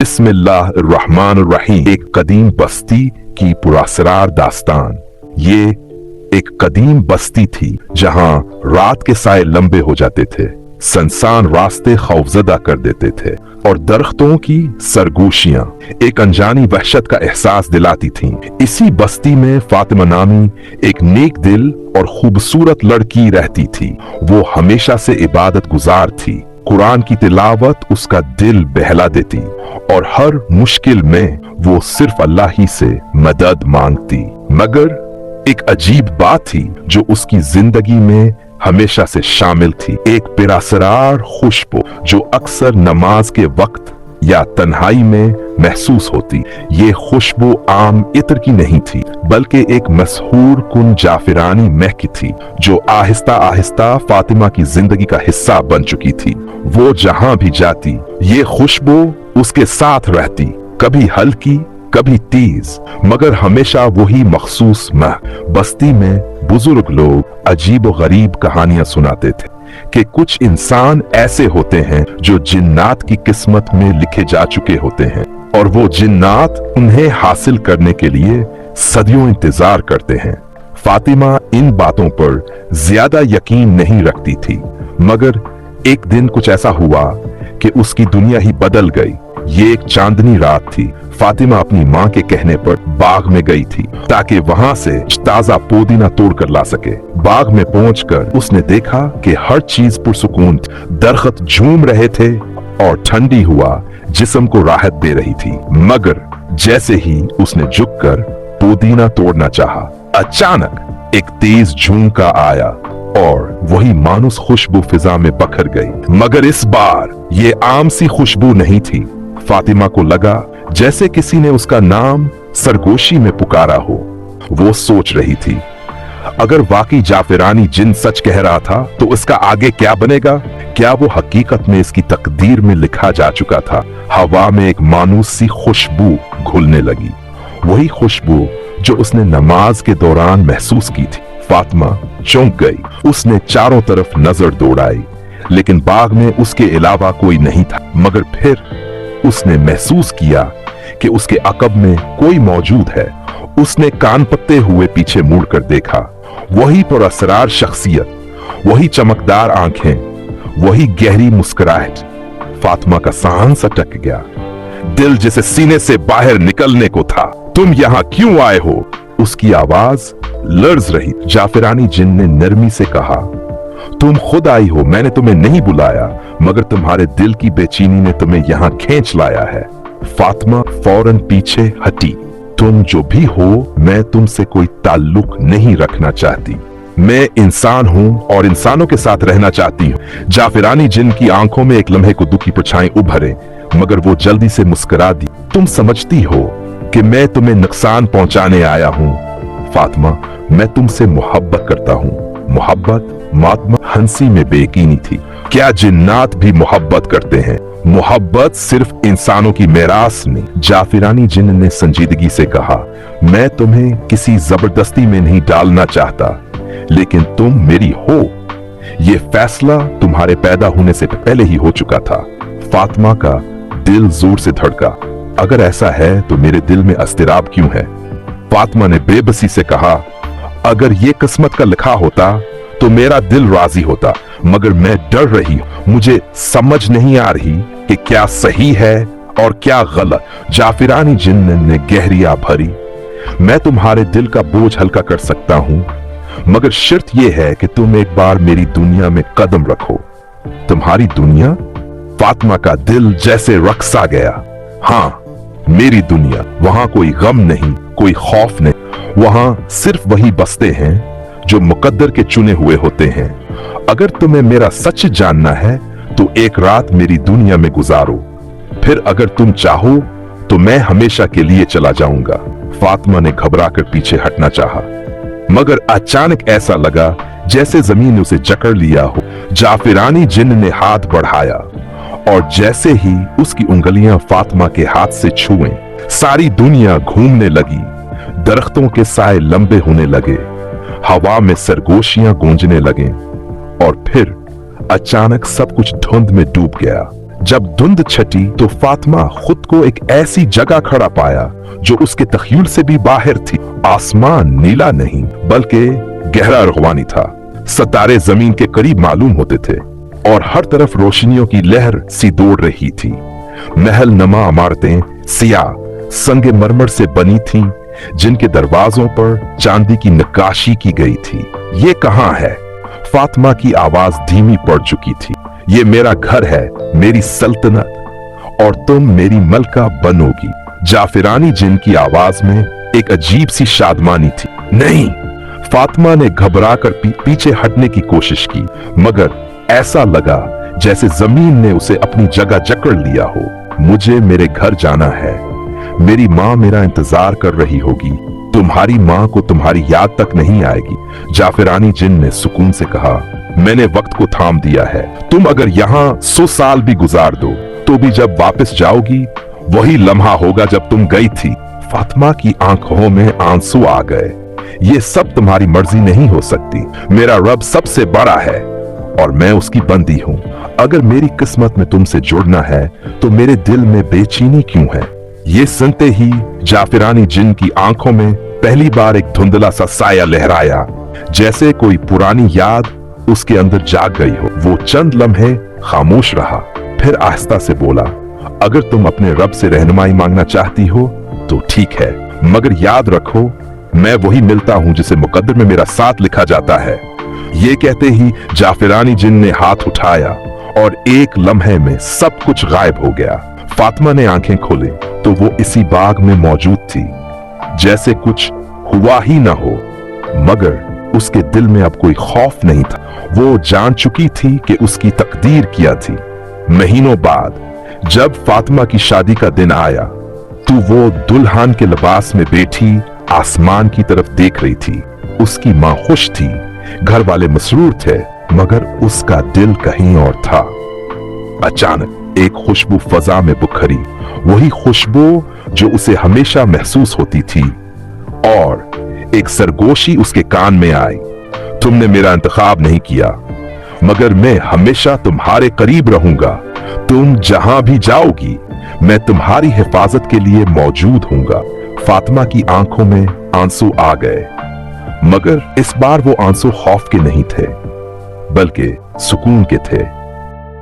बिस्मिल्लाहिर्रहमानिर्रहीम। एक कदीम बस्ती की पुरअसरार दास्तान। ये एक कदीम बस्ती थी जहां रात के साए लंबे हो जाते थे, सुनसान रास्ते खौफजदा कर देते थे और दरख्तों की सरगोशियां एक अनजानी वहशत का एहसास दिलाती थीं। इसी बस्ती में फातिमा नामी एक नेक दिल और खूबसूरत लड़की रहती थी। वो हमेशा से इबादत गुजार थी। कुरान की तिलावत उसका दिल बहला देती और हर मुश्किल में वो सिर्फ अल्लाह ही से मदद मांगती। मगर एक अजीब बात थी जो उसकी जिंदगी में हमेशा से शामिल थी। एक बेअसरार खुशबू जो अक्सर नमाज के वक्त या तन्हाई में महसूस होती। ये खुशबू आम इत्र की नहीं थी, बल्कि एक मशहूर कुन जाफरानी महक थी जो आहिस्ता आहिस्ता फातिमा की जिंदगी का हिस्सा बन चुकी थी। वो जहां भी जाती ये खुशबू उसके साथ रहती, कभी हल्की कभी तेज, मगर हमेशा वही मखसूस महक। बस्ती में बुजुर्ग लोग अजीब व गरीब कहानियां सुनाते थे कि कुछ इंसान ऐसे होते हैं जो जिन्नात की किस्मत में लिखे जा चुके होते हैं और वो जिन्नात उन्हें हासिल करने के लिए सदियों इंतजार करते हैं। फातिमा इन बातों पर ज्यादा यकीन नहीं रखती थी, मगर एक दिन कुछ ऐसा हुआ कि उसकी दुनिया ही बदल गई। ये एक चांदनी रात थी। फातिमा अपनी माँ के कहने पर बाग में गई थी ताकि वहां से ताजा पुदीना तोड़ कर ला सके। बाग में पहुंचकर उसने देखा कि हर चीज पुरसुकून थी। दरख्त झूम रहे थे और ठंडी हुआ जिस्म को राहत दे रही थी। मगर जैसे ही उसने झुककर पुदीना तोड़ना चाहा, अचानक एक तेज झोंका आया और वही मानुस खुशबू फिजा में बखर गई। मगर इस बार ये आम सी खुशबू नहीं थी। फातिमा को लगा जैसे किसी ने उसका नाम सरगोशी में पुकारा हो। वो सोच रही थी, अगर वाकई जाफरानी जिन सच कह रहा था तो इसका आगे क्या बनेगा? क्या वो हकीकत में इसकी तकदीर में लिखा जा चुका था? हवा में एक मानूस सी खुशबू घुलने लगी, वही खुशबू जो उसने नमाज के दौरान महसूस की थी। फातिमा चौंक गई। उसने चारों तरफ नजर दौड़ाई, लेकिन बाग में उसके अलावा कोई नहीं था। मगर फिर उसने महसूस किया कि उसके अकब में कोई मौजूद है। उसने कान पत्ते हुए पीछे मुड़कर देखा। वही पुरअसरार शख्सियत, वही चमकदार आंखें, वही गहरी मुस्कुराहट। फातिमा का सांस अटक गया। दिल जैसे सीने से बाहर निकलने को था। तुम यहाँ क्यों आए हो? उसकी आवाज लर्ज रही। जाफरानी जिन ने नरमी से कहा, तुम खुद आई हो, मैंने तुम्हें नहीं बुलाया, मगर तुम्हारे दिल की बेचैनी ने तुम्हें यहाँ खींच लाया है। फातिमा फौरन पीछे हटी। तुम जो भी हो, मैं तुमसे कोई ताल्लुक नहीं रखना चाहती। मैं इंसान हूँ और इंसानों के साथ रहना चाहती हूँ। जाफरानी जिन की आंखों में एक लम्हे को दुखी परछाई उभरे, मगर वो जल्दी से मुस्कुरा दी। तुम समझती हो कि मैं तुम्हें नुकसान पहुंचाने आया हूँ। फातिमा, मैं तुमसे मोहब्बत करता हूँ। मोहब्बत? मातमा हंसी में बेयकीनी थी। क्या जिन्नात भी मोहब्बत करते हैं? मोहब्बत सिर्फ इंसानों की मेरास नहीं। जाफरानी जिन ने संजीदगी से कहा, मैं तुम्हें किसी जबरदस्ती में नहीं डालना चाहता, लेकिन तुम मेरी हो। ये फैसला तुम्हारे पैदा होने से पहले ही हो चुका था। फातिमा का दिल जोर से धड़का। अगर ऐसा है तो मेरे दिल में अस्तराब क्यों है? फातिमा ने बेबसी से कहा, अगर ये किस्मत का लिखा होता तो मेरा दिल राजी होता, मगर मैं डर रही हूं। मुझे समझ नहीं आ रही कि क्या सही है और क्या गलत। जाफरानी जिन ने गहरिया भरी, मैं तुम्हारे दिल का बोझ हल्का कर सकता हूं, मगर शर्त यह है कि तुम एक बार मेरी दुनिया में कदम रखो। तुम्हारी दुनिया? फातिमा का दिल जैसे रक्सा गया। हाँ, मेरी दुनिया। वहां कोई गम नहीं, कोई खौफ नहीं। वहां सिर्फ वही बसते हैं जो मुकद्दर के चुने हुए होते हैं। अगर तुम्हें मेरा सच जानना है तो एक रात मेरी दुनिया में गुजारो, फिर अगर तुम चाहो तो मैं हमेशा के लिए चला जाऊंगा। फातिमा ने घबराकर पीछे हटना चाहा, मगर अचानक ऐसा लगा जैसे जमीन ने उसे जकड़ लिया हो। जाफरानी जिन ने हाथ बढ़ाया और जैसे ही उसकी उंगलियां फातिमा के हाथ से छुएं, सारी दुनिया घूमने लगी। दरख्तों के साए लंबे होने लगे, हवा में सरगोशियां गूंजने लगे और फिर अचानक सब कुछ धुंध में डूब गया। जब धुंध छटी तो फातिमा खुद को एक ऐसी जगह खड़ा पाया जो उसके तखय्युल से भी बाहर थी। आसमान नीला नहीं बल्कि गहरा रुगवानी था। सितारे जमीन के करीब मालूम होते थे और हर तरफ रोशनियों की लहर सी दौड़ रही थी। महल नमा इमारतें सियाह संगे मरमर से बनी थीं, जिनके दरवाजों पर चांदी की नक्काशी की गई थी। ये कहां है? फातिमा की आवाज धीमी पड़ चुकी थी। ये मेरा घर है, मेरी सल्तनत, और तुम मेरी मलका बनोगी। जाफिरानी जिन की आवाज में एक अजीब सी शादमानी थी। नहीं! फातिमा ने घबराकर पीछे हटने की कोशिश की, मगर ऐसा लगा जैसे जमीन ने उसे अपनी जगह जकड़ लिया हो। मुझे मेरे घर जाना है। मेरी माँ मेरा इंतजार कर रही होगी। तुम्हारी माँ को तुम्हारी याद तक नहीं आएगी। जाफिरानी जिन ने सुकून से कहा, मैंने वक्त को थाम दिया है। तुम अगर यहाँ 100 साल भी गुजार दो तो भी जब वापस जाओगी वही लम्हा होगा जब तुम गई थी। फातिमा की आंखों में आंसू आ गए। ये सब तुम्हारी मर्जी नहीं हो सकती। मेरा रब सबसे बड़ा है और मैं उसकी बंदी हूँ। अगर मेरी किस्मत में तुमसे जुड़ना है तो मेरे दिल में बेचैनी क्यों है? ये सुनते ही जाफिरानी जिन की आंखों में पहली बार एक धुंधला सा साया लहराया, जैसे कोई पुरानी याद उसके अंदर जाग गई हो। वो चंद लम्हे खामोश रहा, फिर आहिस्ता से बोला, अगर तुम अपने रब से रहनुमाई मांगना चाहती हो तो ठीक है, मगर याद रखो मैं वही मिलता हूं जिसे मुकद्दर में मेरा साथ लिखा जाता है। ये कहते ही जाफिरानी जिन ने हाथ उठाया और एक लम्हे में सब कुछ गायब हो गया। फातिमा ने आंखें खोली तो वो इसी बाग में मौजूद थी, जैसे कुछ हुआ ही ना हो, मगर उसके दिल में अब कोई खौफ नहीं था। वो जान चुकी थी कि उसकी तकदीर क्या थी। महीनों बाद जब फातिमा की शादी का दिन आया तो वो दुल्हन के लिबास में बैठी आसमान की तरफ देख रही थी। उसकी मां खुश थी, घर वाले मसरूर थे, मगर उसका दिल कहीं और था। अचानक एक खुशबू फजा में बुखरी, वही खुशबू जो उसे हमेशा महसूस होती थी, और एक सरगोशी उसके कान में आई। तुमने मेरा इंतखाब नहीं किया, मगर मैं हमेशा तुम्हारे करीब रहूंगा। तुम जहां भी जाओगी मैं तुम्हारी हिफाजत के लिए मौजूद हूंगा। फातिमा की आंखों में आंसू आ गए, मगर इस बार वो आंसू खौफ के नहीं थे बल्कि सुकून के थे।